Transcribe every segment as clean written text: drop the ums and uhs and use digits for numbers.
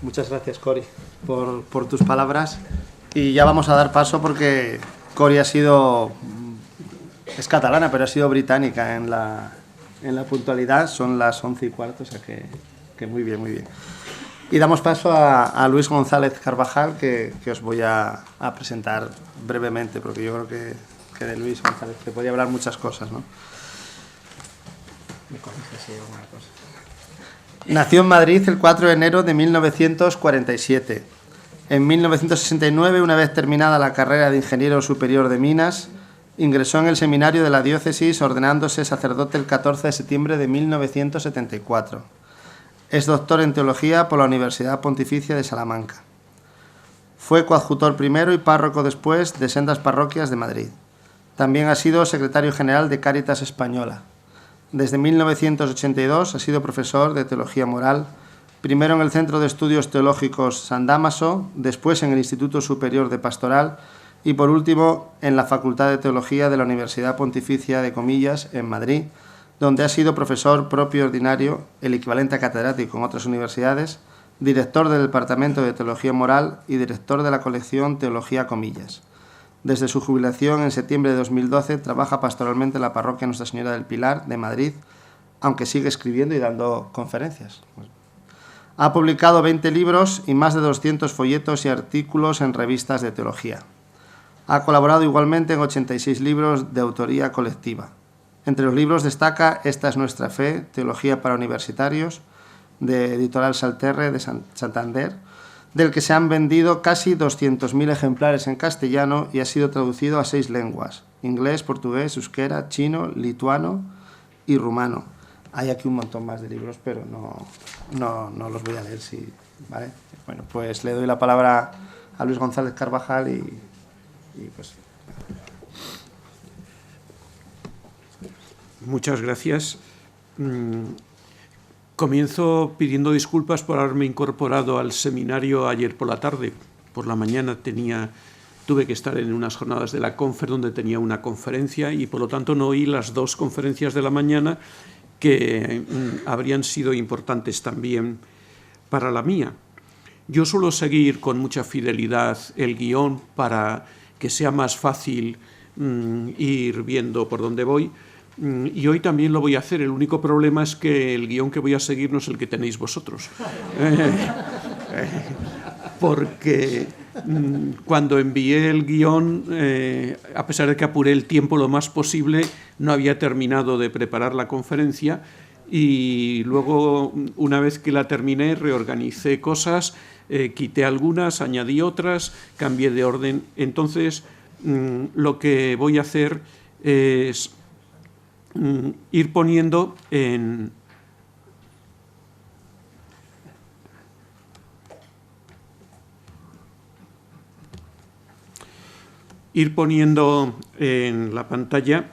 Muchas gracias, Cori, por tus palabras. Y ya vamos a dar paso porque Cori es catalana, pero ha sido británica en la puntualidad. Son las 11:15, o sea que muy bien, muy bien. Y damos paso a Luis González Carvajal, que os voy a presentar brevemente, porque yo creo que de Luis González se podía hablar muchas cosas, ¿no? Me corrige si hay alguna cosa. Nació en Madrid el 4 de enero de 1947. En 1969, una vez terminada la carrera de Ingeniero Superior de Minas, ingresó en el seminario de la diócesis, ordenándose sacerdote el 14 de septiembre de 1974. Es doctor en Teología por la Universidad Pontificia de Salamanca. Fue coadjutor primero y párroco después de sendas parroquias de Madrid. También ha sido secretario general de Cáritas Española. Desde 1982 ha sido profesor de Teología Moral, primero en el Centro de Estudios Teológicos San Dámaso, después en el Instituto Superior de Pastoral y por último en la Facultad de Teología de la Universidad Pontificia de Comillas en Madrid, donde ha sido profesor propio ordinario, el equivalente a catedrático en otras universidades, director del Departamento de Teología Moral y director de la colección Teología Comillas. Desde su jubilación en septiembre de 2012 trabaja pastoralmente en la parroquia Nuestra Señora del Pilar de Madrid, aunque sigue escribiendo y dando conferencias. Ha publicado 20 libros y más de 200 folletos y artículos en revistas de teología. Ha colaborado igualmente en 86 libros de autoría colectiva. Entre los libros destaca Esta es nuestra fe, Teología para universitarios, de Editorial Salterre de Santander, del que se han vendido casi 200.000 ejemplares en castellano y ha sido traducido a 6 lenguas: inglés, portugués, euskera, chino, lituano y rumano. Hay aquí un montón más de libros, pero no los voy a leer, sí, ¿vale? Bueno, pues le doy la palabra a Luis González Carvajal y pues... Muchas gracias. Comienzo pidiendo disculpas por haberme incorporado al seminario ayer por la tarde. Por la mañana tuve que estar en unas jornadas de la Confer donde tenía una conferencia y por lo tanto no oí las 2 conferencias de la mañana que habrían sido importantes también para la mía. Yo suelo seguir con mucha fidelidad el guión para que sea más fácil ir viendo por dónde voy. Y hoy también lo voy a hacer. El único problema es que el guión que voy a seguir no es el que tenéis vosotros. Porque cuando envié el guión, a pesar de que apuré el tiempo lo más posible, no había terminado de preparar la conferencia y luego, una vez que la terminé, reorganicé cosas, quité algunas, añadí otras, cambié de orden. Entonces, lo que voy a hacer es ir poniendo en la pantalla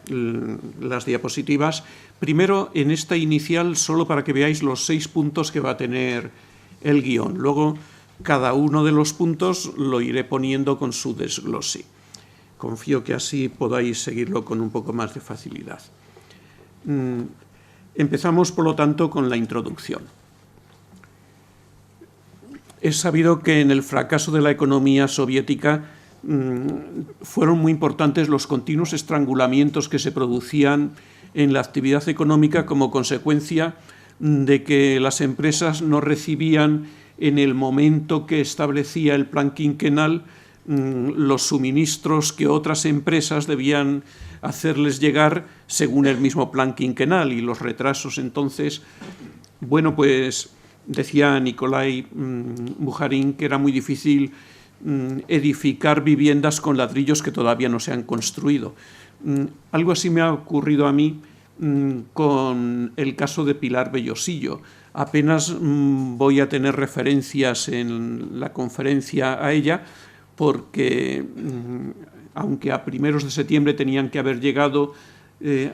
las diapositivas, primero en esta inicial solo para que veáis los 6 puntos que va a tener el guión. Luego cada uno de los puntos lo iré poniendo con su desglose. Confío que así podáis seguirlo con un poco más de facilidad. Empezamos, por lo tanto, con la introducción. Es sabido que en el fracaso de la economía soviética fueron muy importantes los continuos estrangulamientos que se producían en la actividad económica como consecuencia de que las empresas no recibían en el momento que establecía el plan quinquenal los suministros que otras empresas debían hacerles llegar según el mismo plan quinquenal, y los retrasos. Entonces, bueno, pues decía Nikolai Bukharin que era muy difícil edificar viviendas con ladrillos que todavía no se han construido. Algo así me ha ocurrido a mí con el caso de Pilar Bellosillo. Apenas voy a tener referencias en la conferencia a ella, porque aunque a primeros de septiembre tenían que haber llegado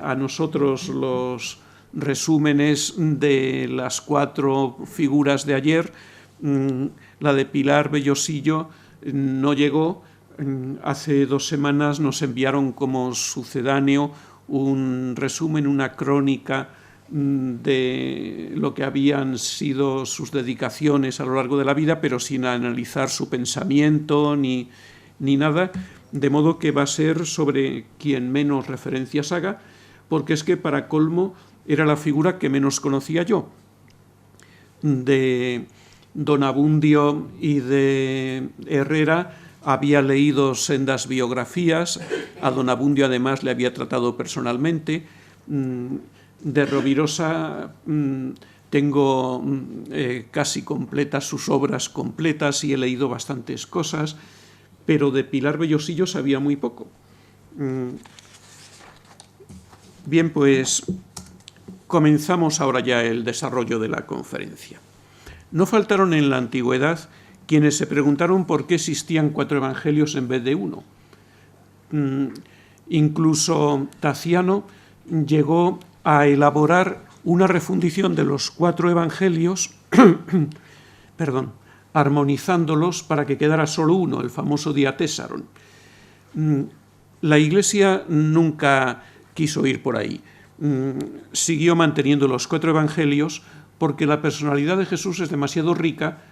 a nosotros los resúmenes de las 4 figuras de ayer, la de Pilar Bellosillo no llegó. Hace 2 semanas nos enviaron como sucedáneo un resumen, una crónica de lo que habían sido sus dedicaciones a lo largo de la vida, pero sin analizar su pensamiento ni nada, de modo que va a ser sobre quien menos referencias haga, porque es que para colmo era la figura que menos conocía yo. De don Abundio y de Herrera había leído sendas biografías, a don Abundio además le había tratado personalmente. De Rovirosa tengo casi completas sus obras completas y he leído bastantes cosas, pero de Pilar Bellosillo sabía muy poco. Bien, pues comenzamos ahora ya el desarrollo de la conferencia. No faltaron en la antigüedad quienes se preguntaron por qué existían 4 evangelios en vez de 1. Incluso Taciano llegó a elaborar una refundición de los 4 evangelios, armonizándolos para que quedara solo uno, el famoso Diatésaron. La Iglesia nunca quiso ir por ahí. Siguió manteniendo los 4 evangelios porque la personalidad de Jesús es demasiado rica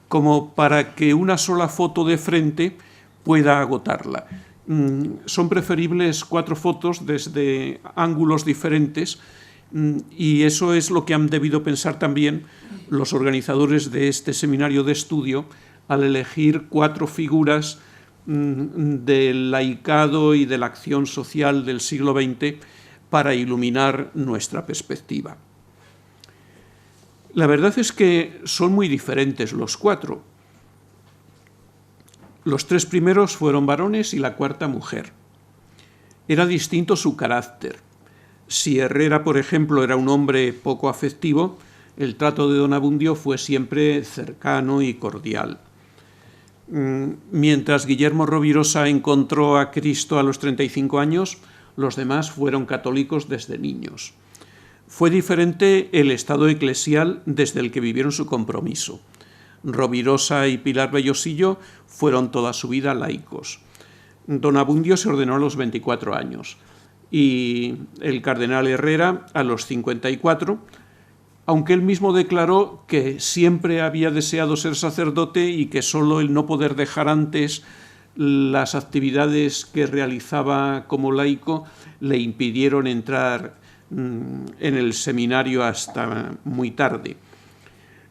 como para que una sola foto de frente pueda agotarla. Son preferibles 4 fotos desde ángulos diferentes, y eso es lo que han debido pensar también los organizadores de este seminario de estudio al elegir 4 figuras del laicado y de la acción social del siglo XX para iluminar nuestra perspectiva. La verdad es que son muy diferentes los 4. Los 3 primeros fueron varones y la 4ª mujer. Era distinto su carácter. Si Herrera, por ejemplo, era un hombre poco afectivo, el trato de don Abundio fue siempre cercano y cordial. Mientras Guillermo Rovirosa encontró a Cristo a los 35 años, los demás fueron católicos desde niños. Fue diferente el estado eclesial desde el que vivieron su compromiso. Rovirosa y Pilar Bellosillo fueron toda su vida laicos. Don Abundio se ordenó a los 24 años y el cardenal Herrera a los 54, aunque él mismo declaró que siempre había deseado ser sacerdote y que solo el no poder dejar antes las actividades que realizaba como laico le impidieron entrar en el seminario hasta muy tarde.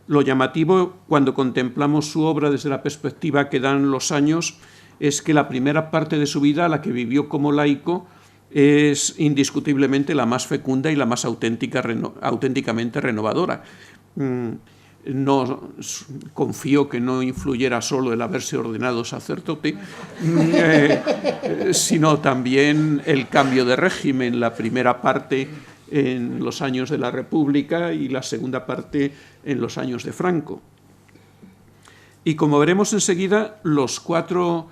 Lo llamativo, cuando contemplamos su obra desde la perspectiva que dan los años, es que la primera parte de su vida, la que vivió como laico, es indiscutiblemente la más fecunda y la más auténticamente renovadora. No confío que no influyera solo el haberse ordenado sacerdote, sino también el cambio de régimen, la primera parte en los años de la República y la segunda parte en los años de Franco. Y como veremos enseguida, los 4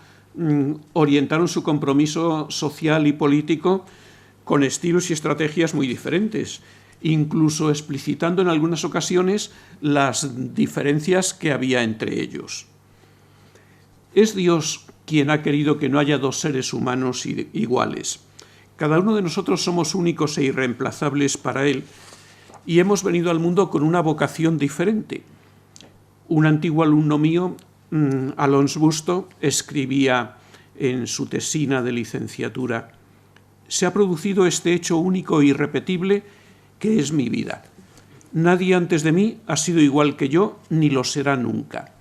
orientaron su compromiso social y político con estilos y estrategias muy diferentes, incluso explicitando en algunas ocasiones las diferencias que había entre ellos. Es Dios quien ha querido que no haya 2 seres humanos iguales. Cada uno de nosotros somos únicos e irreemplazables para Él y hemos venido al mundo con una vocación diferente. Un antiguo alumno mío, Alonso Busto, escribía en su tesina de licenciatura: «Se ha producido este hecho único e irrepetible que es mi vida. Nadie antes de mí ha sido igual que yo, ni lo será nunca.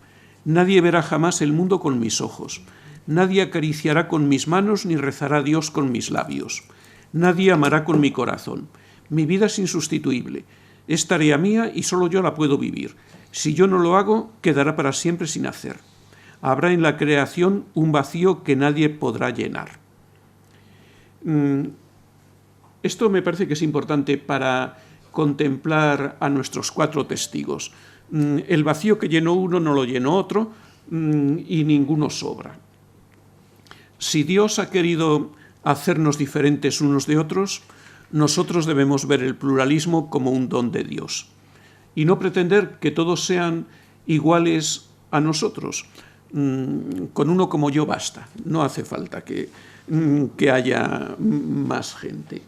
Nadie verá jamás el mundo con mis ojos. Nadie acariciará con mis manos ni rezará a Dios con mis labios. Nadie amará con mi corazón. Mi vida es insustituible. Es tarea mía y solo yo la puedo vivir. Si yo no lo hago, quedará para siempre sin hacer. Habrá en la creación un vacío que nadie podrá llenar». Esto me parece que es importante para contemplar a nuestros 4 testigos. El vacío que llenó uno no lo llenó otro y ninguno sobra. Si Dios ha querido hacernos diferentes unos de otros, nosotros debemos ver el pluralismo como un don de Dios y no pretender que todos sean iguales a nosotros. Con uno como yo basta, no hace falta que haya más gente.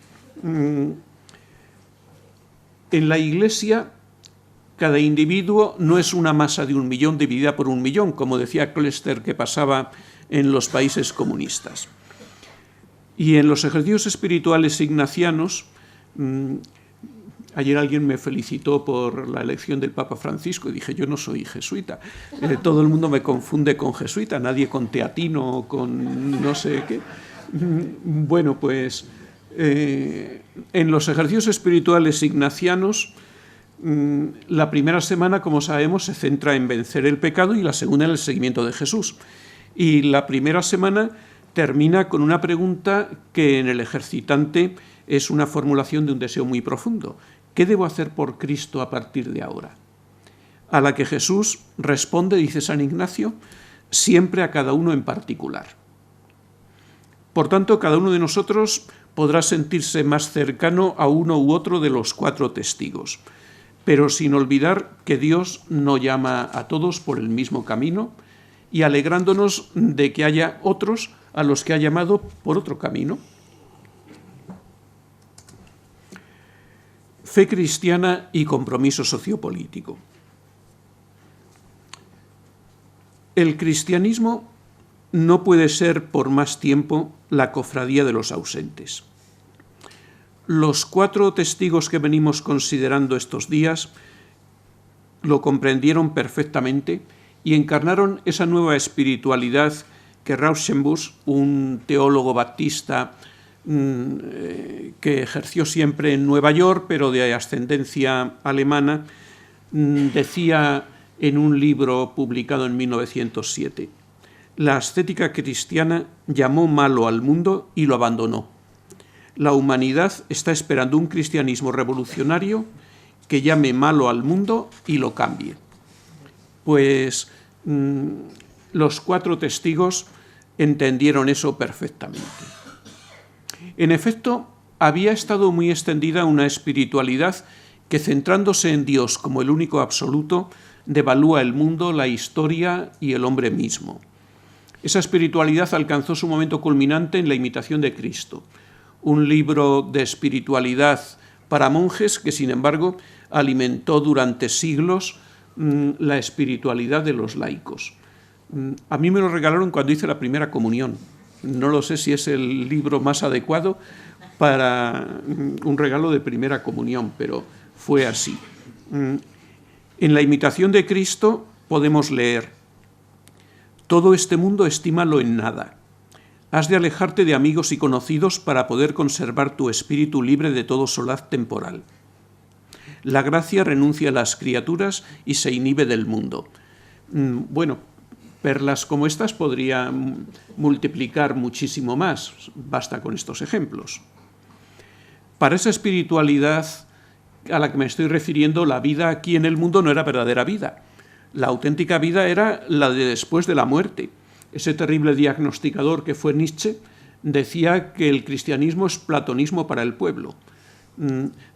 En la Iglesia, cada individuo no es una masa de 1 millón dividida por 1 millón, como decía Koester que pasaba en los países comunistas. Y en los ejercicios espirituales ignacianos, ayer alguien me felicitó por la elección del Papa Francisco y dije, yo no soy jesuita. Todo el mundo me confunde con jesuita, nadie con teatino o con no sé qué. Bueno, pues en los ejercicios espirituales ignacianos, la primera semana, como sabemos, se centra en vencer el pecado y la segunda en el seguimiento de Jesús. Y la primera semana termina con una pregunta que en el ejercitante es una formulación de un deseo muy profundo. ¿Qué debo hacer por Cristo a partir de ahora? A la que Jesús responde, dice San Ignacio, siempre a cada uno en particular. Por tanto, cada uno de nosotros podrá sentirse más cercano a uno u otro de los 4 testigos, pero sin olvidar que Dios no llama a todos por el mismo camino y alegrándonos de que haya otros a los que ha llamado por otro camino. Fe cristiana y compromiso sociopolítico. El cristianismo no puede ser por más tiempo la cofradía de los ausentes. Los 4 testigos que venimos considerando estos días lo comprendieron perfectamente y encarnaron esa nueva espiritualidad que Rauschenbusch, un teólogo baptista que ejerció siempre en Nueva York, pero de ascendencia alemana, decía en un libro publicado en 1907, la ascética cristiana llamó malo al mundo y lo abandonó. La humanidad está esperando un cristianismo revolucionario que llame malo al mundo y lo cambie. Pues los 4 testigos entendieron eso perfectamente. En efecto, había estado muy extendida una espiritualidad que, centrándose en Dios como el único absoluto, devalúa el mundo, la historia y el hombre mismo. Esa espiritualidad alcanzó su momento culminante en La imitación de Cristo, un libro de espiritualidad para monjes que, sin embargo, alimentó durante siglos la espiritualidad de los laicos. A mí me lo regalaron cuando hice la primera comunión. No lo sé si es el libro más adecuado para un regalo de primera comunión, pero fue así. En La imitación de Cristo podemos leer: todo este mundo estímalo en nada. Has de alejarte de amigos y conocidos para poder conservar tu espíritu libre de todo solaz temporal. La gracia renuncia a las criaturas y se inhibe del mundo. Bueno, perlas como estas podría multiplicar muchísimo más, basta con estos ejemplos. Para esa espiritualidad a la que me estoy refiriendo, la vida aquí en el mundo no era verdadera vida. La auténtica vida era la de después de la muerte. Ese terrible diagnosticador que fue Nietzsche decía que el cristianismo es platonismo para el pueblo.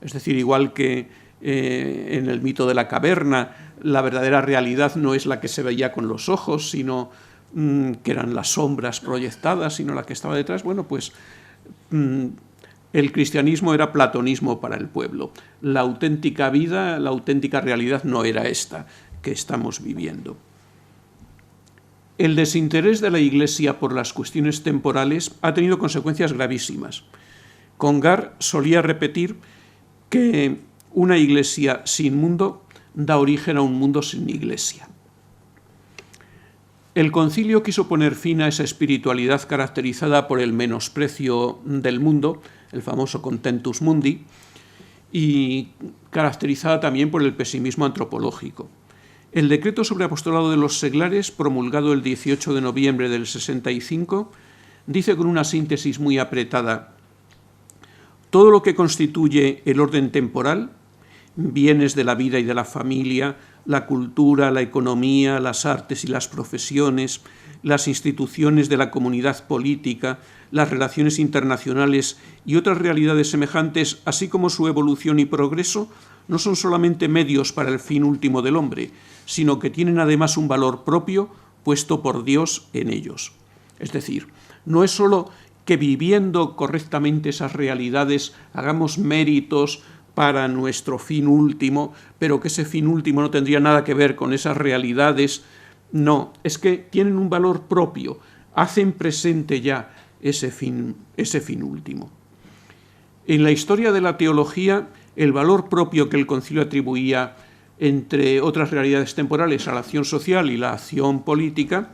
Es decir, igual que en el mito de la caverna, la verdadera realidad no es la que se veía con los ojos, sino que eran las sombras proyectadas, sino la que estaba detrás. Bueno, pues el cristianismo era platonismo para el pueblo. La auténtica vida, la auténtica realidad no era esta que estamos viviendo. El desinterés de la Iglesia por las cuestiones temporales ha tenido consecuencias gravísimas. Congar solía repetir que una Iglesia sin mundo da origen a un mundo sin Iglesia. El concilio quiso poner fin a esa espiritualidad caracterizada por el menosprecio del mundo, el famoso contentus mundi, y caracterizada también por el pesimismo antropológico. El decreto sobre apostolado de los seglares, promulgado el 18 de noviembre del 65, dice con una síntesis muy apretada: todo lo que constituye el orden temporal, bienes de la vida y de la familia, la cultura, la economía, las artes y las profesiones, las instituciones de la comunidad política, las relaciones internacionales y otras realidades semejantes, así como su evolución y progreso, no son solamente medios para el fin último del hombre, sino que tienen además un valor propio puesto por Dios en ellos. Es decir, no es solo que viviendo correctamente esas realidades hagamos méritos para nuestro fin último, pero que ese fin último no tendría nada que ver con esas realidades. No, es que tienen un valor propio, hacen presente ya ese fin último. En la historia de la teología, el valor propio que el Concilio atribuía, entre otras realidades temporales, a la acción social y la acción política,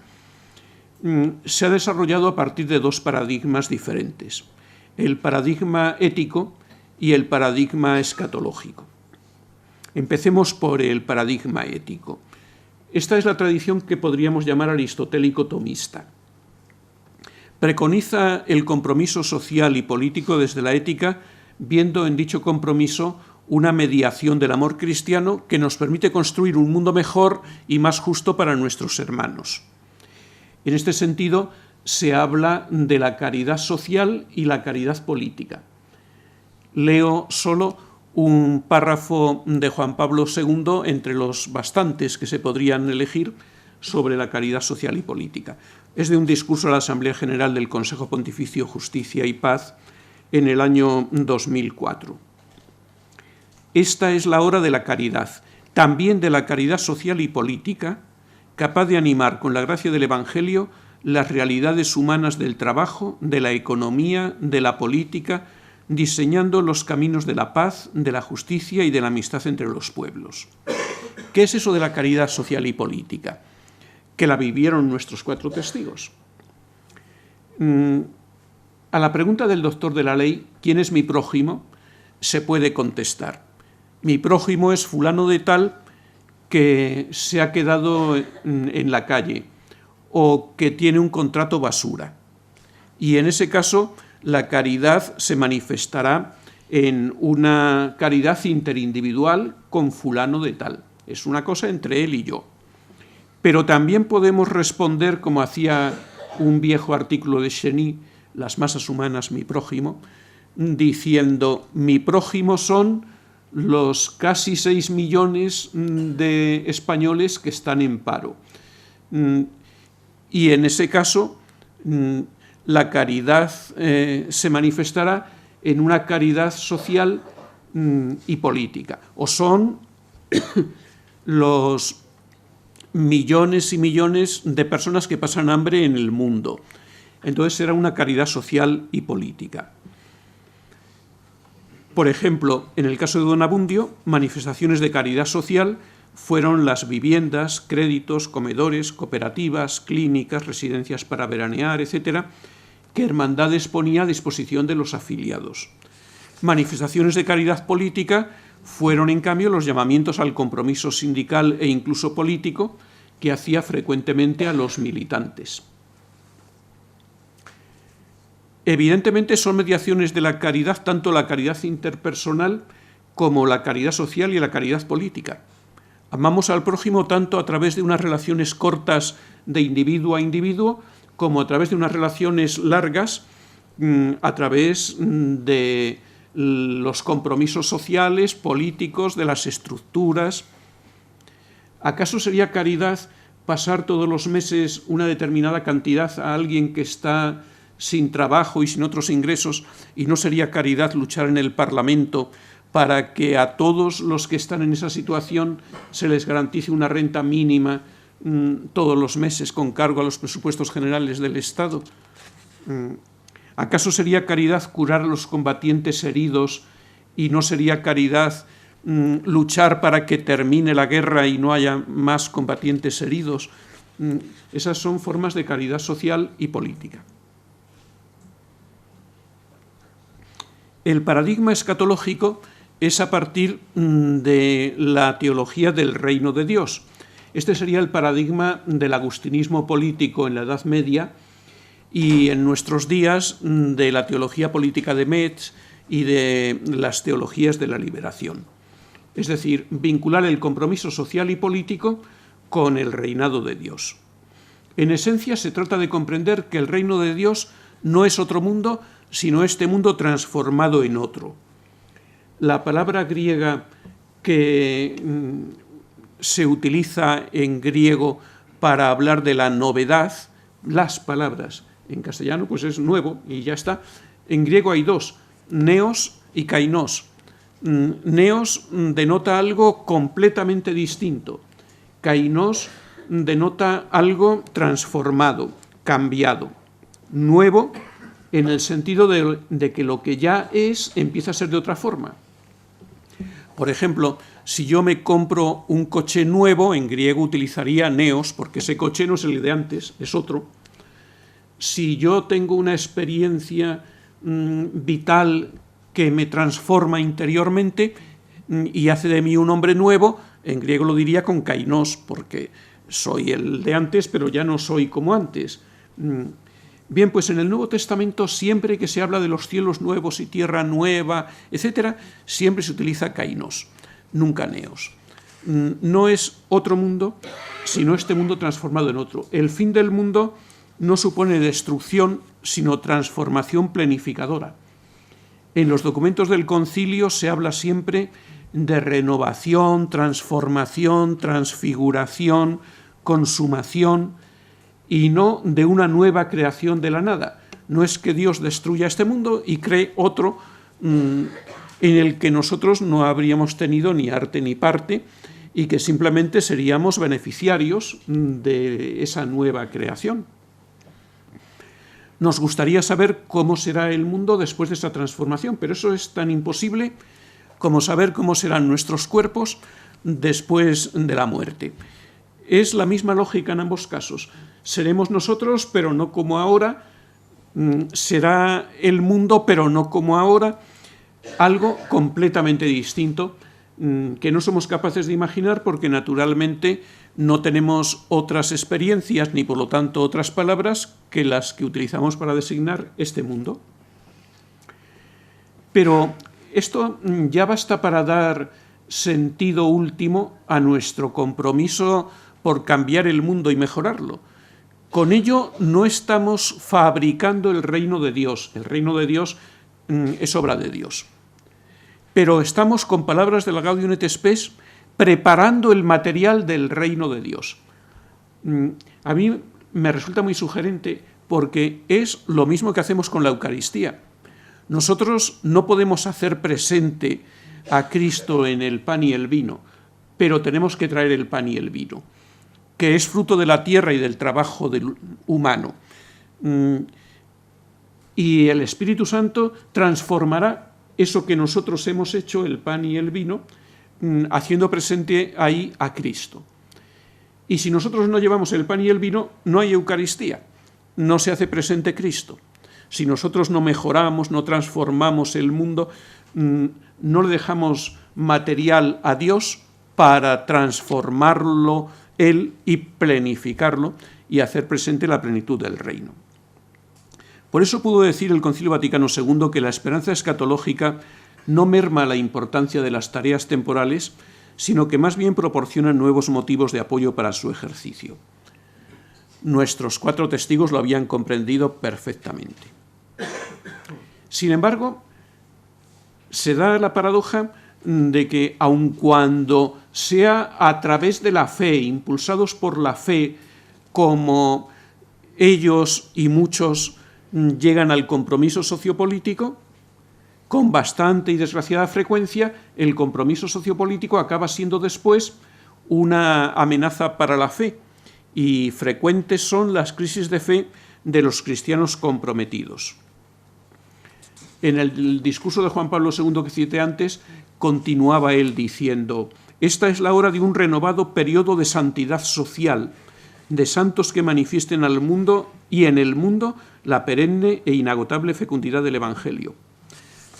se ha desarrollado a partir de dos paradigmas diferentes: el paradigma ético y el paradigma escatológico. Empecemos por el paradigma ético. Esta es la tradición que podríamos llamar aristotélico-tomista. Preconiza el compromiso social y político desde la ética, viendo en dicho compromiso una mediación del amor cristiano que nos permite construir un mundo mejor y más justo para nuestros hermanos. En este sentido, se habla de la caridad social y la caridad política. Leo solo un párrafo de Juan Pablo II entre los bastantes que se podrían elegir sobre la caridad social y política. Es de un discurso a la Asamblea General del Consejo Pontificio Justicia y Paz en el año 2004. Esta es la hora de la caridad, también de la caridad social y política, capaz de animar con la gracia del Evangelio las realidades humanas del trabajo, de la economía, de la política, diseñando los caminos de la paz, de la justicia y de la amistad entre los pueblos. ¿Qué es eso de la caridad social y política? Que la vivieron nuestros 4 testigos. A la pregunta del doctor de la ley, ¿quién es mi prójimo?, se puede contestar: mi prójimo es fulano de tal que se ha quedado en la calle o que tiene un contrato basura. Y en ese caso, la caridad se manifestará en una caridad interindividual con fulano de tal. Es una cosa entre él y yo. Pero también podemos responder, como hacía un viejo artículo de Cheny, Las masas humanas, mi prójimo, diciendo: mi prójimo son los casi 6 millones de españoles que están en paro. Y en ese caso, la caridad se manifestará en una caridad social y política. O son los millones y millones de personas que pasan hambre en el mundo. Entonces será una caridad social y política. Por ejemplo, en el caso de Don Abundio, manifestaciones de caridad social fueron las viviendas, créditos, comedores, cooperativas, clínicas, residencias para veranear, etcétera, que Hermandades ponía a disposición de los afiliados. Manifestaciones de caridad política fueron, en cambio, los llamamientos al compromiso sindical e incluso político que hacía frecuentemente a los militantes. Evidentemente son mediaciones de la caridad, tanto la caridad interpersonal como la caridad social y la caridad política. Amamos al prójimo tanto a través de unas relaciones cortas de individuo a individuo, como a través de unas relaciones largas, a través de los compromisos sociales, políticos, de las estructuras. ¿Acaso sería caridad pasar todos los meses una determinada cantidad a alguien que está sin trabajo y sin otros ingresos, y no sería caridad luchar en el Parlamento para que a todos los que están en esa situación se les garantice una renta mínima todos los meses con cargo a los presupuestos generales del Estado? ¿Acaso sería caridad curar a los combatientes heridos y no sería caridad luchar para que termine la guerra y no haya más combatientes heridos? Esas son formas de caridad social y política. El paradigma escatológico es a partir de la teología del reino de Dios. Este sería el paradigma del agustinismo político en la Edad Media y en nuestros días de la teología política de Metz y de las teologías de la liberación. Es decir, vincular el compromiso social y político con el reinado de Dios. En esencia, se trata de comprender que el reino de Dios no es otro mundo, sino este mundo transformado en otro. La palabra griega que se utiliza en griego para hablar de la novedad, las palabras, en castellano pues es nuevo y ya está. En griego hay dos, neos y kainos. Neos denota algo completamente distinto. Kainos denota algo transformado, cambiado, nuevo, en el sentido de que lo que ya es empieza a ser de otra forma. Por ejemplo, si yo me compro un coche nuevo, en griego utilizaría neos, porque ese coche no es el de antes, es otro. Si yo tengo una experiencia vital que me transforma interiormente y hace de mí un hombre nuevo, en griego lo diría con kainos, porque soy el de antes, pero ya no soy como antes. Bien, pues en el Nuevo Testamento, siempre que se habla de los cielos nuevos y tierra nueva, etc., siempre se utiliza kainos, nunca neos. No es otro mundo, sino este mundo transformado en otro. El fin del mundo no supone destrucción, sino transformación planificadora. En los documentos del concilio se habla siempre de renovación, transformación, transfiguración, consumación, y no de una nueva creación de la nada. No es que Dios destruya este mundo y cree otro en el que nosotros no habríamos tenido ni arte ni parte y que simplemente seríamos beneficiarios de esa nueva creación. Nos gustaría saber cómo será el mundo después de esa transformación, pero eso es tan imposible como saber cómo serán nuestros cuerpos después de la muerte. Es la misma lógica en ambos casos. Seremos nosotros, pero no como ahora. Será el mundo, pero no como ahora. Algo completamente distinto que no somos capaces de imaginar porque naturalmente no tenemos otras experiencias ni por lo tanto otras palabras que las que utilizamos para designar este mundo. Pero esto ya basta para dar sentido último a nuestro compromiso por cambiar el mundo y mejorarlo. Con ello no estamos fabricando el reino de Dios. El reino de Dios es obra de Dios. Pero estamos, con palabras de la Gaudium et Spes, preparando el material del reino de Dios. A mí me resulta muy sugerente porque es lo mismo que hacemos con la Eucaristía. Nosotros no podemos hacer presente a Cristo en el pan y el vino, pero tenemos que traer el pan y el vino, que es fruto de la tierra y del trabajo humano. Y el Espíritu Santo transformará eso que nosotros hemos hecho, el pan y el vino, haciendo presente ahí a Cristo. Y si nosotros no llevamos el pan y el vino, no hay Eucaristía, no se hace presente Cristo. Si nosotros no mejoramos, no transformamos el mundo, no le dejamos material a Dios para transformarlo Él y planificarlo y hacer presente la plenitud del reino. Por eso pudo decir el Concilio Vaticano II que la esperanza escatológica no merma la importancia de las tareas temporales, sino que más bien proporciona nuevos motivos de apoyo para su ejercicio. Nuestros 4 testigos lo habían comprendido perfectamente. Sin embargo, se da la paradoja de que aun cuando sea a través de la fe, impulsados por la fe, como ellos y muchos llegan al compromiso sociopolítico, con bastante y desgraciada frecuencia, el compromiso sociopolítico acaba siendo después una amenaza para la fe, y frecuentes son las crisis de fe de los cristianos comprometidos. En el discurso de Juan Pablo II que cité antes, continuaba él diciendo: «Esta es la hora de un renovado periodo de santidad social, de santos que manifiesten al mundo y en el mundo la perenne e inagotable fecundidad del Evangelio».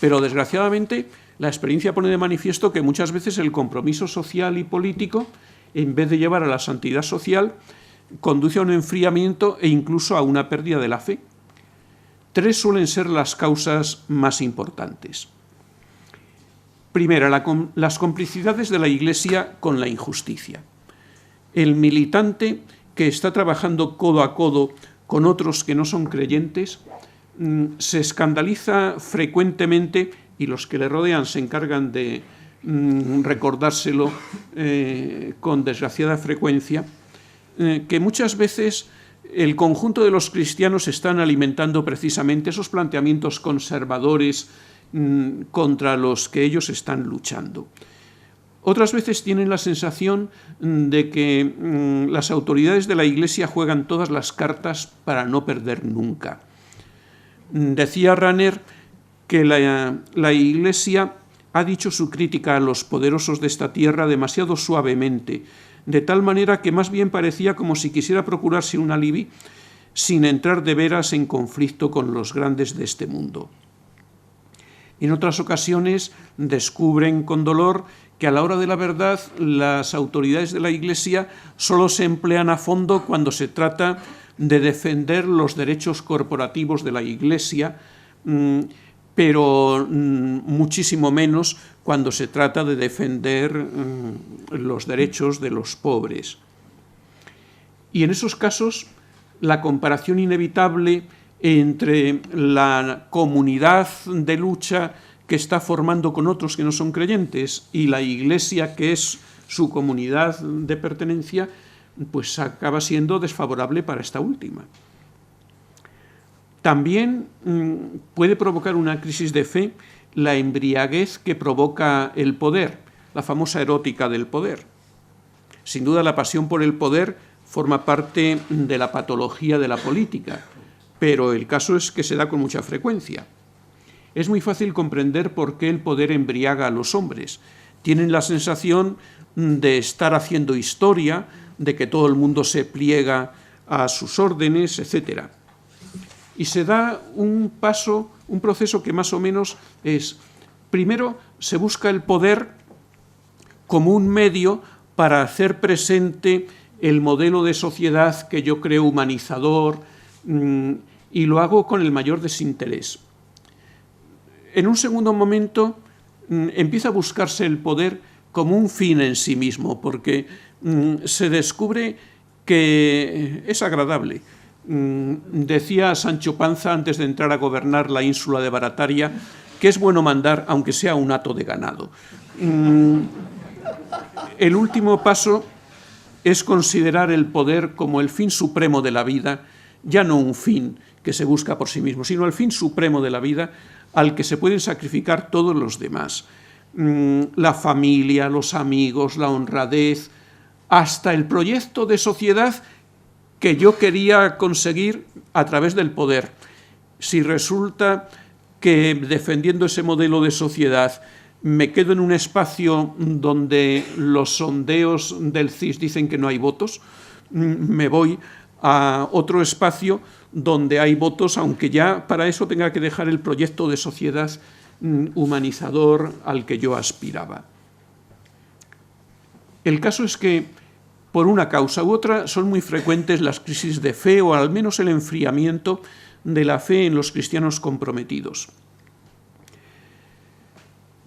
Pero desgraciadamente la experiencia pone de manifiesto que muchas veces el compromiso social y político, en vez de llevar a la santidad social, conduce a un enfriamiento e incluso a una pérdida de la fe. 3 suelen ser las causas más importantes. Primera, las complicidades de la Iglesia con la injusticia. El militante que está trabajando codo a codo con otros que no son creyentes se escandaliza frecuentemente, y los que le rodean se encargan de recordárselo con desgraciada frecuencia, que muchas veces el conjunto de los cristianos están alimentando precisamente esos planteamientos conservadores contra los que ellos están luchando. Otras veces tienen la sensación de que las autoridades de la Iglesia juegan todas las cartas para no perder nunca. Decía Rahner que la Iglesia ha dicho su crítica a los poderosos de esta tierra demasiado suavemente, de tal manera que más bien parecía como si quisiera procurarse un alibi sin entrar de veras en conflicto con los grandes de este mundo. En otras ocasiones descubren con dolor que a la hora de la verdad las autoridades de la Iglesia solo se emplean a fondo cuando se trata de defender los derechos corporativos de la Iglesia, pero muchísimo menos cuando se trata de defender los derechos de los pobres. Y en esos casos, la comparación inevitable entre la comunidad de lucha que está formando con otros que no son creyentes y la Iglesia, que es su comunidad de pertenencia, pues acaba siendo desfavorable para esta última. También puede provocar una crisis de fe la embriaguez que provoca el poder, la famosa erótica del poder. Sin duda, la pasión por el poder forma parte de la patología de la política, pero el caso es que se da con mucha frecuencia. Es muy fácil comprender por qué el poder embriaga a los hombres. Tienen la sensación de estar haciendo historia, de que todo el mundo se pliega a sus órdenes, etc. Y se da un proceso que más o menos es, primero, se busca el poder como un medio para hacer presente el modelo de sociedad que yo creo humanizador, y lo hago con el mayor desinterés. En un segundo momento empieza a buscarse el poder como un fin en sí mismo, porque se descubre que es agradable. Decía Sancho Panza, antes de entrar a gobernar la ínsula de Barataria, que es bueno mandar, aunque sea un hato de ganado. El último paso es considerar el poder como el fin supremo de la vida, ya no un fin que se busca por sí mismo, sino el fin supremo de la vida al que se pueden sacrificar todos los demás. La familia, los amigos, la honradez, hasta el proyecto de sociedad que yo quería conseguir a través del poder. Si resulta que defendiendo ese modelo de sociedad me quedo en un espacio donde los sondeos del CIS dicen que no hay votos, me voy a otro espacio donde hay votos, aunque ya para eso tenga que dejar el proyecto de sociedad humanizador al que yo aspiraba. El caso es que, por una causa u otra, son muy frecuentes las crisis de fe, o al menos el enfriamiento de la fe en los cristianos comprometidos,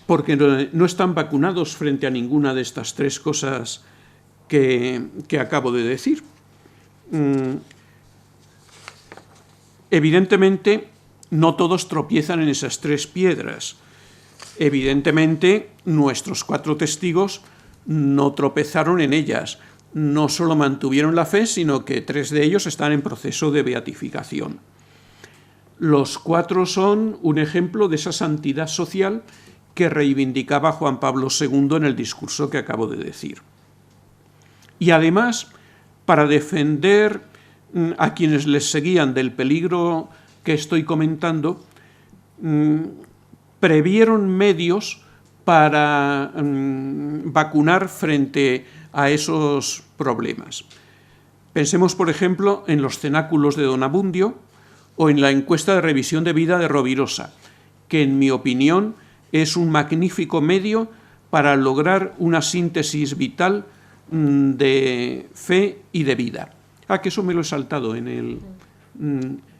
porque no están vacunados frente a ninguna de estas tres cosas que acabo de decir. Evidentemente, no todos tropiezan en esas tres piedras. Evidentemente, nuestros 4 testigos no tropezaron en ellas. No solo mantuvieron la fe, sino que 3 de ellos están en proceso de beatificación. Los 4 son un ejemplo de esa santidad social que reivindicaba Juan Pablo II en el discurso que acabo de decir. Y además, para defender a quienes les seguían del peligro que estoy comentando, previeron medios para vacunar frente a esos problemas. Pensemos, por ejemplo, en los cenáculos de Don Abundio o en la encuesta de revisión de vida de Rovirosa, que en mi opinión es un magnífico medio para lograr una síntesis vital de fe y de vida. Que eso me lo he saltado en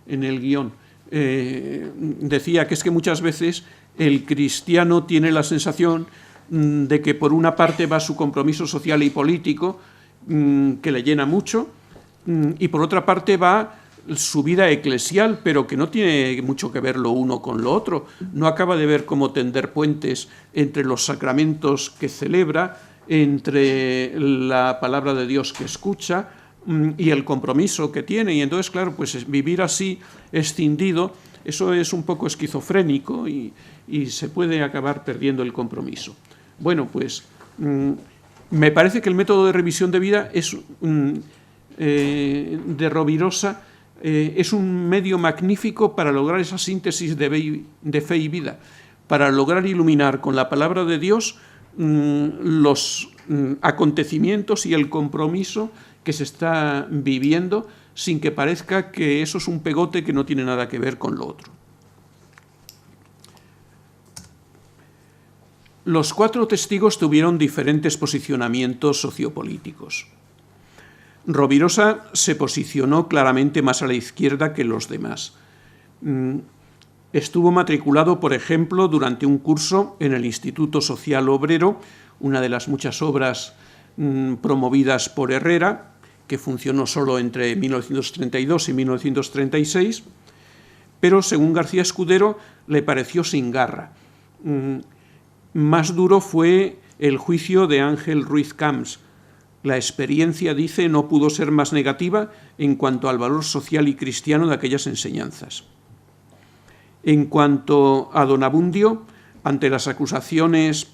el guión. Decía que es que muchas veces el cristiano tiene la sensación de que por una parte va su compromiso social y político, que le llena mucho, y por otra parte va su vida eclesial, pero que no tiene mucho que ver lo uno con lo otro. No acaba de ver cómo tender puentes entre los sacramentos que celebra, entre la palabra de Dios que escucha, y el compromiso que tiene. Y entonces, claro, pues vivir así, escindido, eso es un poco esquizofrénico y se puede acabar perdiendo el compromiso. Bueno, pues me parece que el método de revisión de vida es, de Rovirosa es un medio magnífico para lograr esa síntesis de fe y vida, para lograr iluminar con la palabra de Dios los acontecimientos y el compromiso que se está viviendo, sin que parezca que eso es un pegote que no tiene nada que ver con lo otro. Los 4 testigos tuvieron diferentes posicionamientos sociopolíticos. Rovirosa se posicionó claramente más a la izquierda que los demás. Estuvo matriculado, por ejemplo, durante un curso en el Instituto Social Obrero, una de las muchas obras promovidas por Herrera, que funcionó solo entre 1932 y 1936, pero según García Escudero le pareció sin garra. Más duro fue el juicio de Ángel Ruiz Camps. La experiencia, dice, no pudo ser más negativa en cuanto al valor social y cristiano de aquellas enseñanzas. En cuanto a don Abundio, ante las acusaciones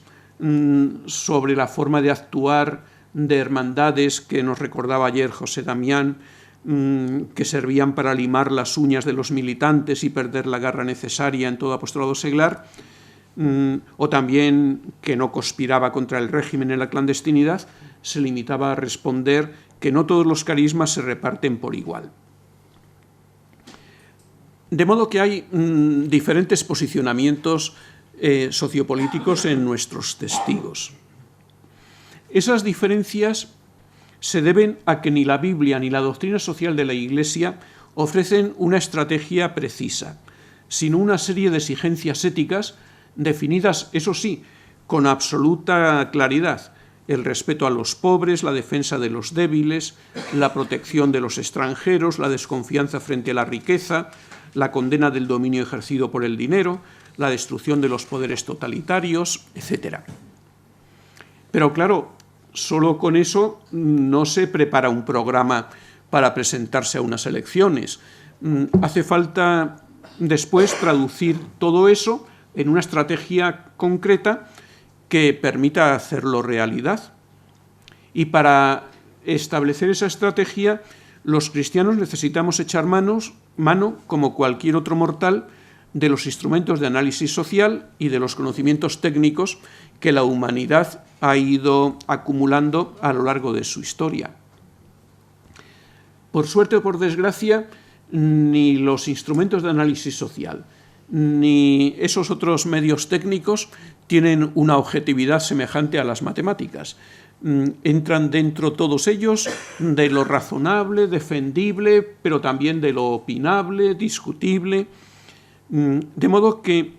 sobre la forma de actuar de hermandades que nos recordaba ayer José Damián, que servían para limar las uñas de los militantes y perder la garra necesaria en todo apostolado seglar, o también que no conspiraba contra el régimen en la clandestinidad, se limitaba a responder que no todos los carismas se reparten por igual. De modo que hay diferentes posicionamientos sociopolíticos en nuestros testigos. Esas diferencias se deben a que ni la Biblia ni la doctrina social de la Iglesia ofrecen una estrategia precisa, sino una serie de exigencias éticas definidas, eso sí, con absoluta claridad: el respeto a los pobres, la defensa de los débiles, la protección de los extranjeros, la desconfianza frente a la riqueza, la condena del dominio ejercido por el dinero, la destrucción de los poderes totalitarios, etc. Pero claro, solo con eso no se prepara un programa para presentarse a unas elecciones. Hace falta después traducir todo eso en una estrategia concreta que permita hacerlo realidad. Y para establecer esa estrategia, los cristianos necesitamos echar mano, como cualquier otro mortal, de los instrumentos de análisis social y de los conocimientos técnicos que la humanidad ha ido acumulando a lo largo de su historia. Por suerte o por desgracia, ni los instrumentos de análisis social ni esos otros medios técnicos tienen una objetividad semejante a las matemáticas. Entran dentro todos ellos de lo razonable, defendible, pero también de lo opinable, discutible, de modo que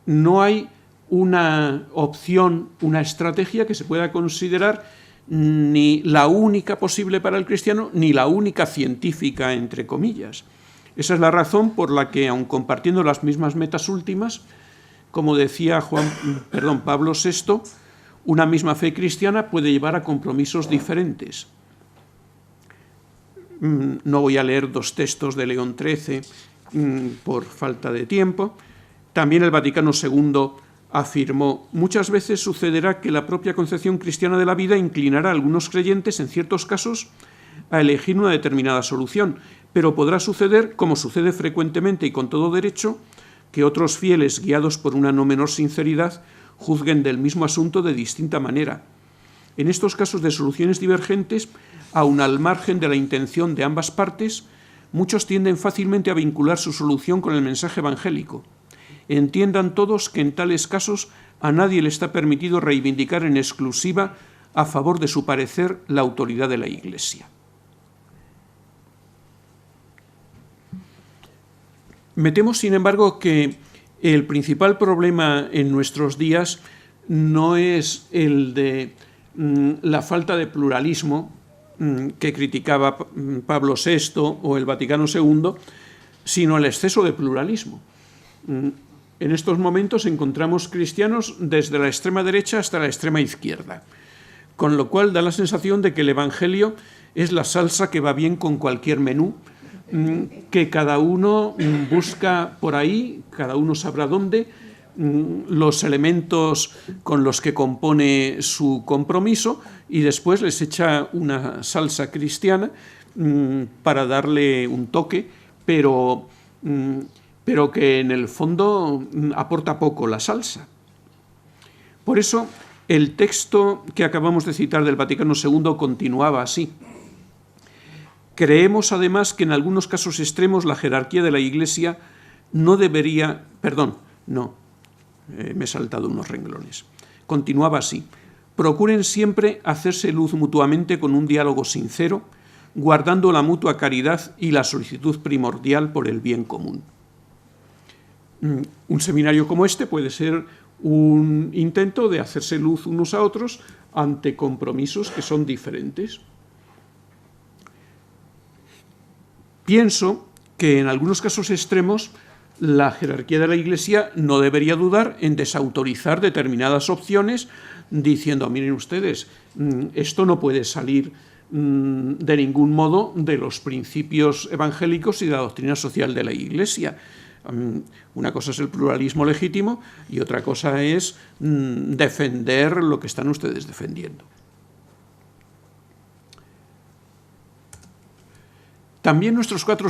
no hay una opción, una estrategia que se pueda considerar ni la única posible para el cristiano, ni la única científica, entre comillas. Esa es la razón por la que, aun compartiendo las mismas metas últimas, como decía Pablo VI, una misma fe cristiana puede llevar a compromisos diferentes. No voy a leer 2 textos de León XIII por falta de tiempo. También el Vaticano II afirmó: muchas veces sucederá que la propia concepción cristiana de la vida inclinará a algunos creyentes, en ciertos casos, a elegir una determinada solución, pero podrá suceder, como sucede frecuentemente y con todo derecho, que otros fieles, guiados por una no menor sinceridad, juzguen del mismo asunto de distinta manera. En estos casos de soluciones divergentes, aun al margen de la intención de ambas partes, muchos tienden fácilmente a vincular su solución con el mensaje evangélico. Entiendan todos que en tales casos a nadie le está permitido reivindicar en exclusiva a favor de su parecer la autoridad de la Iglesia. Me temo, sin embargo, que el principal problema en nuestros días no es el de la falta de pluralismo que criticaba Pablo VI o el Vaticano II, sino el exceso de pluralismo. En estos momentos encontramos cristianos desde la extrema derecha hasta la extrema izquierda, con lo cual da la sensación de que el Evangelio es la salsa que va bien con cualquier menú, que cada uno busca por ahí, cada uno sabrá dónde, los elementos con los que compone su compromiso y después les echa una salsa cristiana para darle un toque, pero que en el fondo aporta poco la salsa. Por eso el texto que acabamos de citar del Vaticano II continuaba así. Creemos además que en algunos casos extremos la jerarquía de la Iglesia no debería... me he saltado unos renglones. Continuaba así. Procuren siempre hacerse luz mutuamente con un diálogo sincero, guardando la mutua caridad y la solicitud primordial por el bien común. Un seminario como este puede ser un intento de hacerse luz unos a otros ante compromisos que son diferentes. Pienso que en algunos casos extremos la jerarquía de la Iglesia no debería dudar en desautorizar determinadas opciones diciendo, miren ustedes, esto no puede salir de ningún modo de los principios evangélicos y de la doctrina social de la Iglesia. Una cosa es el pluralismo legítimo y otra cosa es defender lo que están ustedes defendiendo. También nuestros 4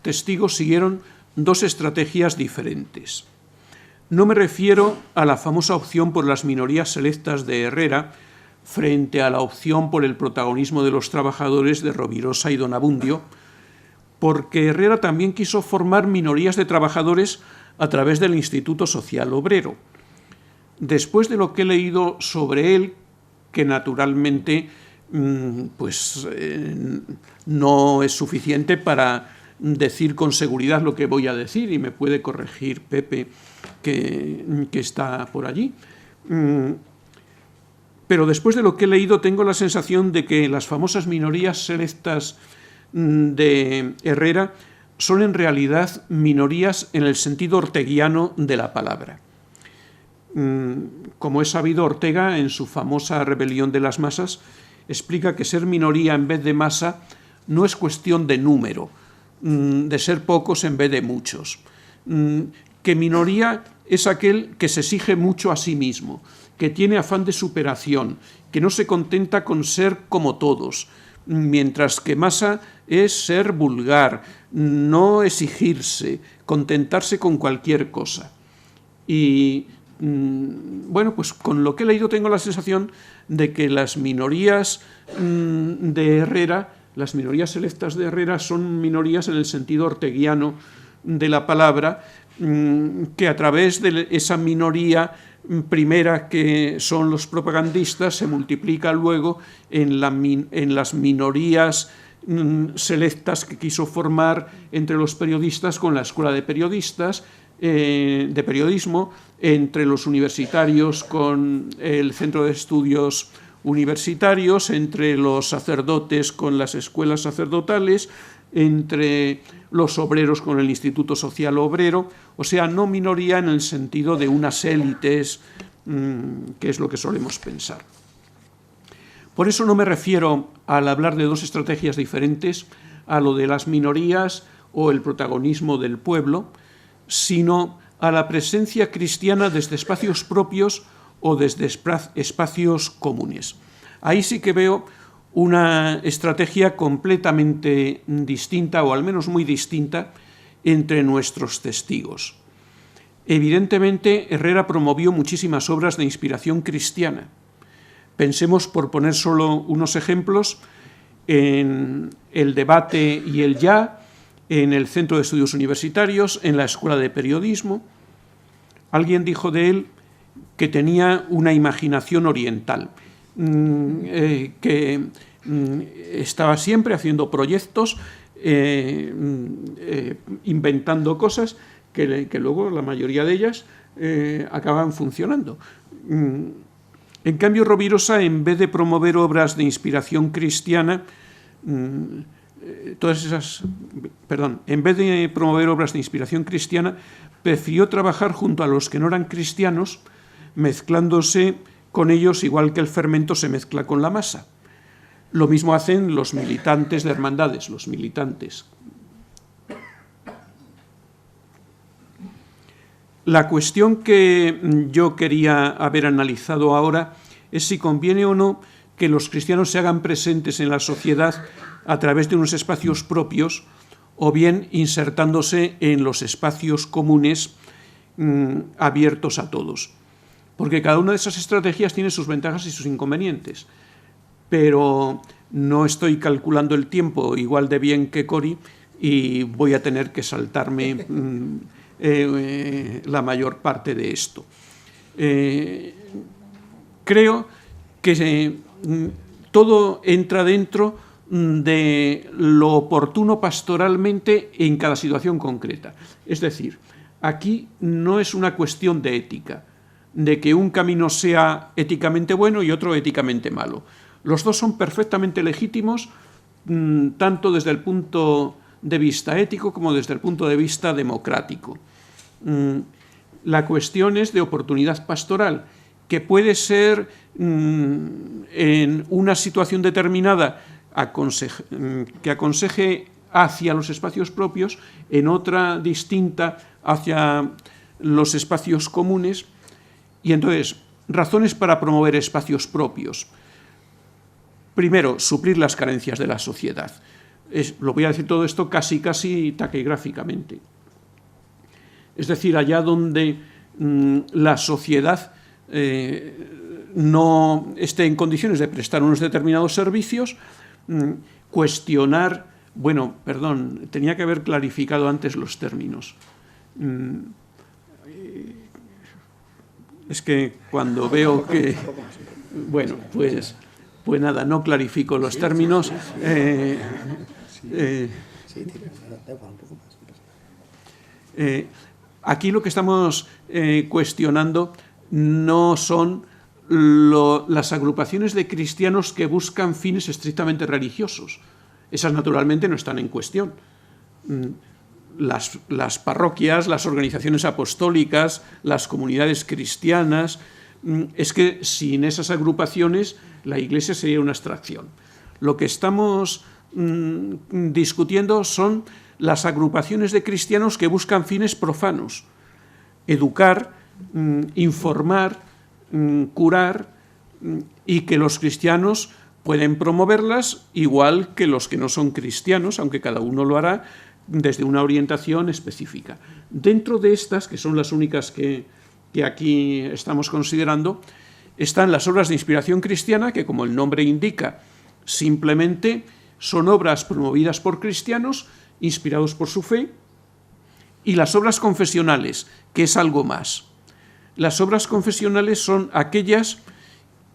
testigos siguieron 2 estrategias diferentes. No me refiero a la famosa opción por las minorías selectas de Herrera frente a la opción por el protagonismo de los trabajadores de Rovirosa y Don Abundio, porque Herrera también quiso formar minorías de trabajadores a través del Instituto Social Obrero. Después de lo que he leído sobre él, que naturalmente no es suficiente para decir con seguridad lo que voy a decir, y me puede corregir Pepe, que está por allí. Pero después de lo que he leído tengo la sensación de que las famosas minorías selectas de Herrera son en realidad minorías en el sentido orteguiano de la palabra. Como es sabido, Ortega, en su famosa Rebelión de las Masas, explica que ser minoría en vez de masa no es cuestión de número, de ser pocos en vez de muchos. Que minoría es aquel que se exige mucho a sí mismo, que tiene afán de superación, que no se contenta con ser como todos, mientras que masa es ser vulgar, no exigirse, contentarse con cualquier cosa. Y pues con lo que he leído tengo la sensación de que las minorías de Herrera, las minorías selectas de Herrera, son minorías en el sentido orteguiano de la palabra, que a través de esa minoría primera que son los propagandistas se multiplica luego en las minorías selectas que quiso formar entre los periodistas con la Escuela de Periodistas, de Periodismo, entre los universitarios con el Centro de Estudios Universitarios, entre los sacerdotes con las escuelas sacerdotales, entre los obreros con el Instituto Social Obrero, o sea, no minoría en el sentido de unas élites, que es lo que solemos pensar. Por eso no me refiero, al hablar de 2 estrategias diferentes, a lo de las minorías o el protagonismo del pueblo, sino a la presencia cristiana desde espacios propios o desde espacios comunes. Ahí sí que veo una estrategia completamente distinta, o al menos muy distinta, entre nuestros testigos. Evidentemente, Herrera promovió muchísimas obras de inspiración cristiana. Pensemos, por poner solo unos ejemplos, en el debate y el ya, en el Centro de Estudios Universitarios, en la Escuela de Periodismo. Alguien dijo de él que tenía una imaginación oriental, que estaba siempre haciendo proyectos, inventando cosas que luego la mayoría de ellas acaban funcionando. En cambio, Rovirosa, en vez de promover obras de inspiración cristiana, en vez de promover obras de inspiración cristiana, prefirió trabajar junto a los que no eran cristianos, mezclándose con ellos igual que el fermento se mezcla con la masa. Lo mismo hacen los militantes de hermandades, los militantes. La cuestión que yo quería haber analizado ahora es si conviene o no que los cristianos se hagan presentes en la sociedad a través de unos espacios propios o bien insertándose en los espacios comunes abiertos a todos. Porque cada una de esas estrategias tiene sus ventajas y sus inconvenientes. Pero no estoy calculando el tiempo igual de bien que Cori y voy a tener que saltarme la mayor parte de esto. Creo que todo entra dentro de lo oportuno pastoralmente en cada situación concreta. Es decir, aquí no es una cuestión de ética, de que un camino sea éticamente bueno y otro éticamente malo. Los dos son perfectamente legítimos, tanto desde el punto de vista ético como desde el punto de vista democrático. La cuestión es de oportunidad pastoral, que puede ser en una situación determinada que aconseje hacia los espacios propios, en otra distinta hacia los espacios comunes. Y entonces, razones para promover espacios propios. Primero, suplir las carencias de la sociedad. Lo voy a decir todo esto casi taquigráficamente. Es decir, allá donde la sociedad no esté en condiciones de prestar unos determinados servicios, cuestionar, tenía que haber clarificado antes los términos. Es que cuando veo que... pues nada, no clarifico los términos. Aquí lo que estamos cuestionando no son las agrupaciones de cristianos que buscan fines estrictamente religiosos. Esas naturalmente no están en cuestión. Las parroquias, las organizaciones apostólicas, las comunidades cristianas, es que sin esas agrupaciones la Iglesia sería una abstracción. Lo que estamos discutiendo son las agrupaciones de cristianos que buscan fines profanos: educar, informar, curar, y que los cristianos pueden promoverlas igual que los que no son cristianos, aunque cada uno lo hará desde una orientación específica. Dentro de estas, que son las únicas que aquí estamos considerando, están las obras de inspiración cristiana, que, como el nombre indica, simplemente son obras promovidas por cristianos, inspirados por su fe, y las obras confesionales, que es algo más. Las obras confesionales son aquellas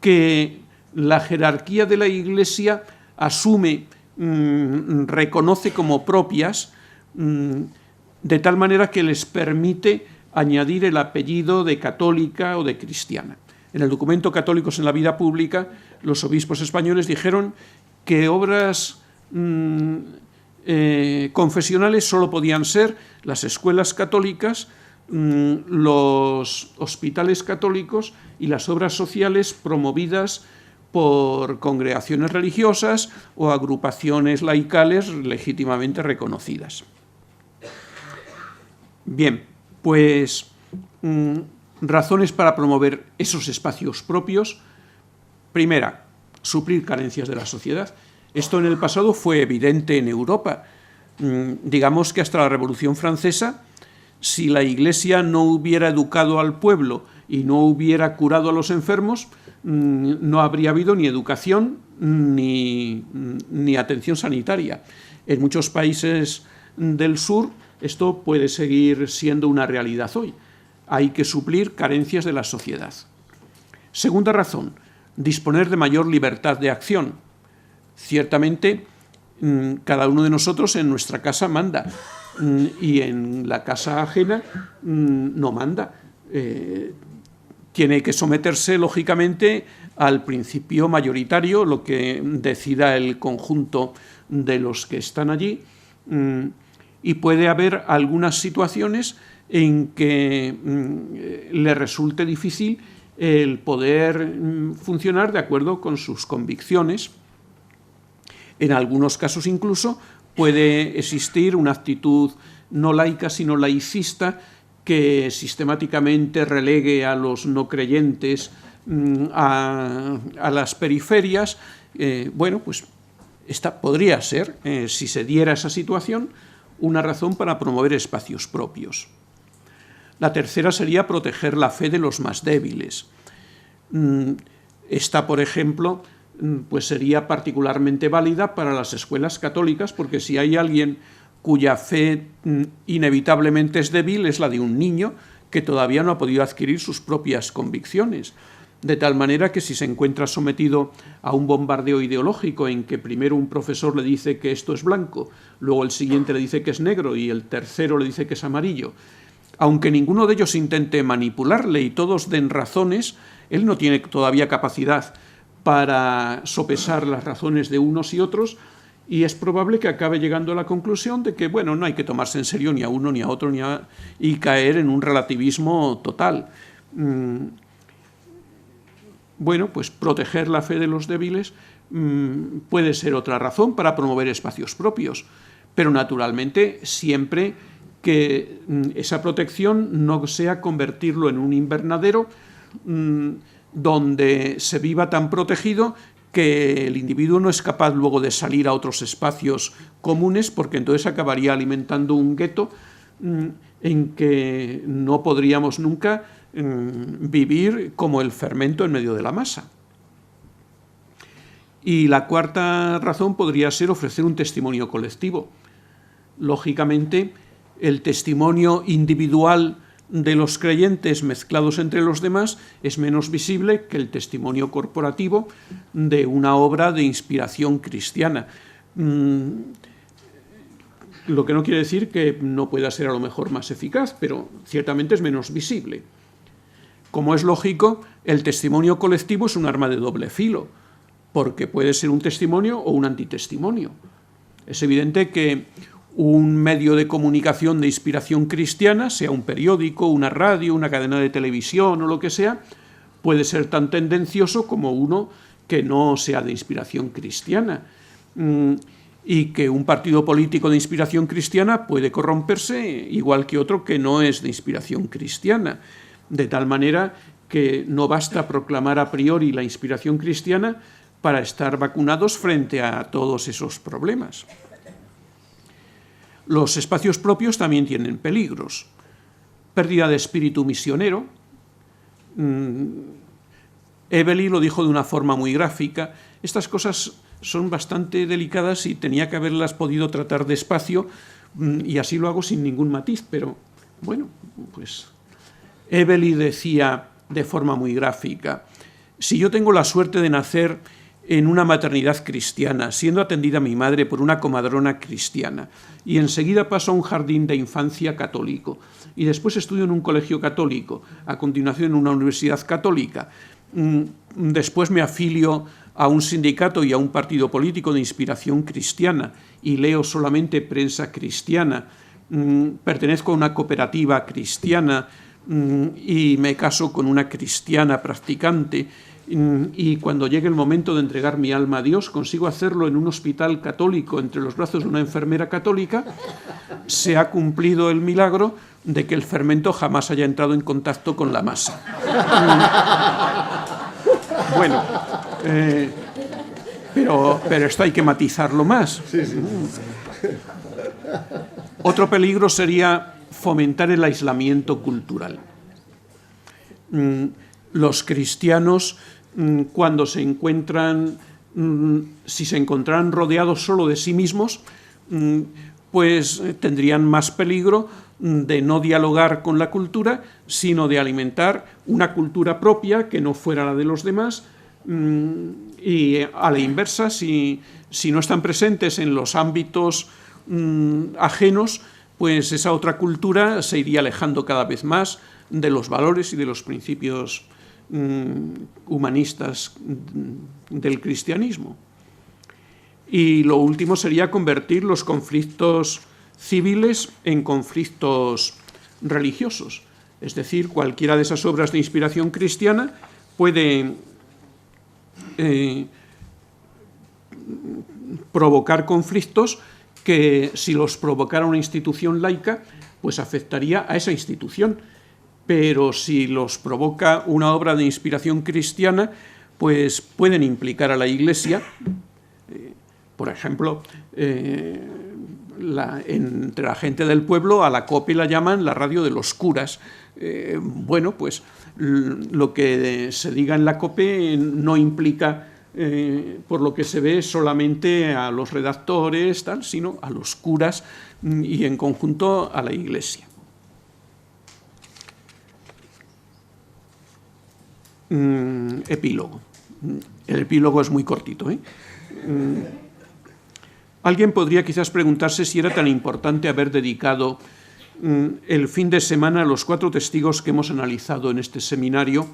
que la jerarquía de la Iglesia asume, reconoce como propias, de tal manera que les permite añadir el apellido de católica o de cristiana. En el documento Católicos en la vida pública, los obispos españoles dijeron que obras confesionales solo podían ser las escuelas católicas, los hospitales católicos y las obras sociales promovidas por congregaciones religiosas o agrupaciones laicales legítimamente reconocidas. Bien, pues razones para promover esos espacios propios. Primera, suplir carencias de la sociedad. Esto en el pasado fue evidente en Europa. Digamos que hasta la Revolución Francesa, si la Iglesia no hubiera educado al pueblo y no hubiera curado a los enfermos, no habría habido ni educación ni atención sanitaria. En muchos países del sur esto puede seguir siendo una realidad hoy. Hay que suplir carencias de la sociedad. Segunda razón, disponer de mayor libertad de acción. Ciertamente, cada uno de nosotros en nuestra casa manda, y en la casa ajena no manda. Tiene que someterse, lógicamente, al principio mayoritario, lo que decida el conjunto de los que están allí, y puede haber algunas situaciones en que le resulte difícil el poder funcionar de acuerdo con sus convicciones. En algunos casos incluso puede existir una actitud no laica sino laicista que sistemáticamente relegue a los no creyentes a las periferias. Bueno, pues esta podría ser, si se diera esa situación, una razón para promover espacios propios. La tercera sería proteger la fe de los más débiles. Esta, por ejemplo, pues sería particularmente válida para las escuelas católicas, porque si hay alguien cuya fe inevitablemente es débil, es la de un niño que todavía no ha podido adquirir sus propias convicciones. De tal manera que si se encuentra sometido a un bombardeo ideológico en que primero un profesor le dice que esto es blanco, luego el siguiente le dice que es negro y el tercero le dice que es amarillo, aunque ninguno de ellos intente manipularle y todos den razones, él no tiene todavía capacidad para sopesar las razones de unos y otros, y es probable que acabe llegando a la conclusión de que, bueno, no hay que tomarse en serio ni a uno ni a otro y caer en un relativismo total. Bueno, pues proteger la fe de los débiles puede ser otra razón para promover espacios propios, pero naturalmente siempre que esa protección no sea convertirlo en un invernadero donde se viva tan protegido que el individuo no es capaz luego de salir a otros espacios comunes, porque entonces acabaría alimentando un gueto en que no podríamos nunca vivir como el fermento en medio de la masa. Y la cuarta razón podría ser ofrecer un testimonio colectivo. Lógicamente, el testimonio individual de los creyentes mezclados entre los demás es menos visible que el testimonio corporativo de una obra de inspiración cristiana. Lo que no quiere decir que no pueda ser a lo mejor más eficaz, pero ciertamente es menos visible. Como es lógico, el testimonio colectivo es un arma de doble filo, porque puede ser un testimonio o un antitestimonio. Es evidente que un medio de comunicación de inspiración cristiana, sea un periódico, una radio, una cadena de televisión o lo que sea, puede ser tan tendencioso como uno que no sea de inspiración cristiana. Y que un partido político de inspiración cristiana puede corromperse igual que otro que no es de inspiración cristiana. De tal manera que no basta proclamar a priori la inspiración cristiana para estar vacunados frente a todos esos problemas. Los espacios propios también tienen peligros. Pérdida de espíritu misionero. Ebeli lo dijo de una forma muy gráfica. Estas cosas son bastante delicadas y tenía que haberlas podido tratar despacio, y así lo hago sin ningún matiz, pero bueno, pues Ebeli decía de forma muy gráfica: si yo tengo la suerte de nacer en una maternidad cristiana, siendo atendida mi madre por una comadrona cristiana, y enseguida paso a un jardín de infancia católico, y después estudio en un colegio católico, a continuación en una universidad católica, después me afilio a un sindicato y a un partido político de inspiración cristiana, y leo solamente prensa cristiana, pertenezco a una cooperativa cristiana, y me caso con una cristiana practicante, y cuando llegue el momento de entregar mi alma a Dios, consigo hacerlo en un hospital católico entre los brazos de una enfermera católica, se ha cumplido el milagro de que el fermento jamás haya entrado en contacto con la masa. Bueno, pero esto hay que matizarlo más. Sí. Otro peligro sería fomentar el aislamiento cultural. Los cristianos, cuando se encuentran, si se encontraran rodeados solo de sí mismos, pues tendrían más peligro de no dialogar con la cultura, sino de alimentar una cultura propia que no fuera la de los demás, y a la inversa, si no están presentes en los ámbitos ajenos, pues esa otra cultura se iría alejando cada vez más de los valores y de los principios humanistas del cristianismo. Y lo último sería convertir los conflictos civiles en conflictos religiosos. Es decir, cualquiera de esas obras de inspiración cristiana puede provocar conflictos que, si los provocara una institución laica, pues afectaría a esa institución. Pero si los provoca una obra de inspiración cristiana, pues pueden implicar a la Iglesia. Por ejemplo, entre la gente del pueblo, a la COPE la llaman la radio de los curas. Bueno, pues lo que se diga en la COPE no implica, por lo que se ve, solamente a los redactores, tal, sino a los curas y en conjunto a la Iglesia. Epílogo. El epílogo es muy cortito, ¿eh? Alguien podría quizás preguntarse si era tan importante haber dedicado el fin de semana a los 4 testigos que hemos analizado en este seminario,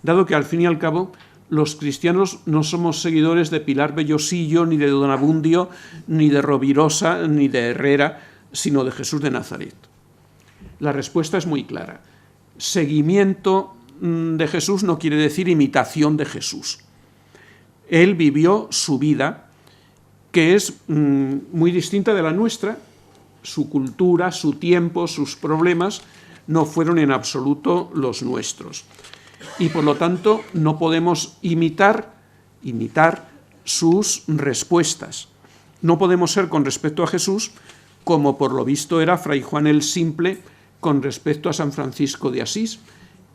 dado que al fin y al cabo los cristianos no somos seguidores de Pilar Bellosillo, ni de Don Abundio, ni de Rovirosa, ni de Herrera, sino de Jesús de Nazaret. La respuesta es muy clara. Seguimiento de Jesús no quiere decir imitación de Jesús. Él vivió su vida, que es muy distinta de la nuestra. Su cultura, su tiempo, sus problemas no fueron en absoluto los nuestros. Y por lo tanto no podemos imitar sus respuestas. No podemos ser con respecto a Jesús como por lo visto era Fray Juan el Simple con respecto a San Francisco de Asís,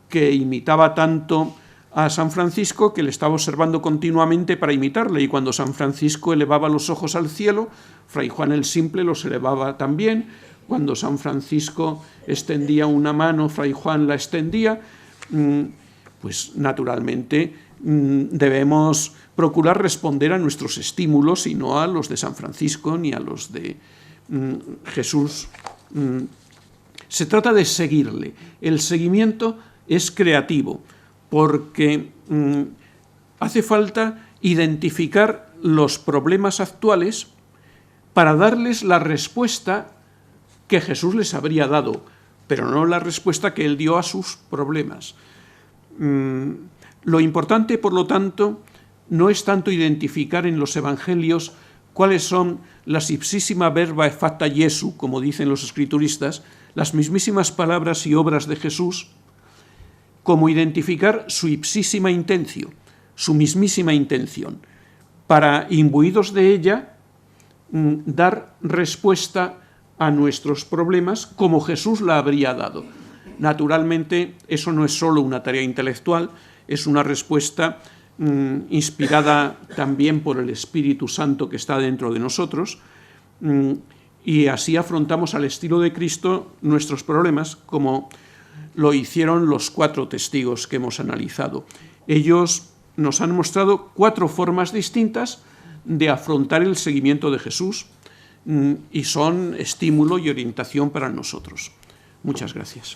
que imitaba tanto a San Francisco que le estaba observando continuamente para imitarle, y cuando San Francisco elevaba los ojos al cielo, Fray Juan el Simple los elevaba también. Cuando San Francisco extendía una mano, Fray Juan la extendía. Pues naturalmente debemos procurar responder a nuestros estímulos y no a los de San Francisco ni a los de Jesús. Se trata de seguirle. El seguimiento es creativo, porque hace falta identificar los problemas actuales para darles la respuesta que Jesús les habría dado, pero no la respuesta que él dio a sus problemas. Lo importante, por lo tanto, no es tanto identificar en los evangelios cuáles son las ipsísima verba et facta Jesu, como dicen los escrituristas, las mismísimas palabras y obras de Jesús, como identificar su ipsísima intención, su mismísima intención, para, imbuidos de ella, dar respuesta a nuestros problemas como Jesús la habría dado. Naturalmente, eso no es solo una tarea intelectual, es una respuesta inspirada también por el Espíritu Santo que está dentro de nosotros, y así afrontamos al estilo de Cristo nuestros problemas, como lo hicieron los 4 testigos que hemos analizado. Ellos nos han mostrado 4 formas distintas de afrontar el seguimiento de Jesús, y son estímulo y orientación para nosotros. Muchas gracias.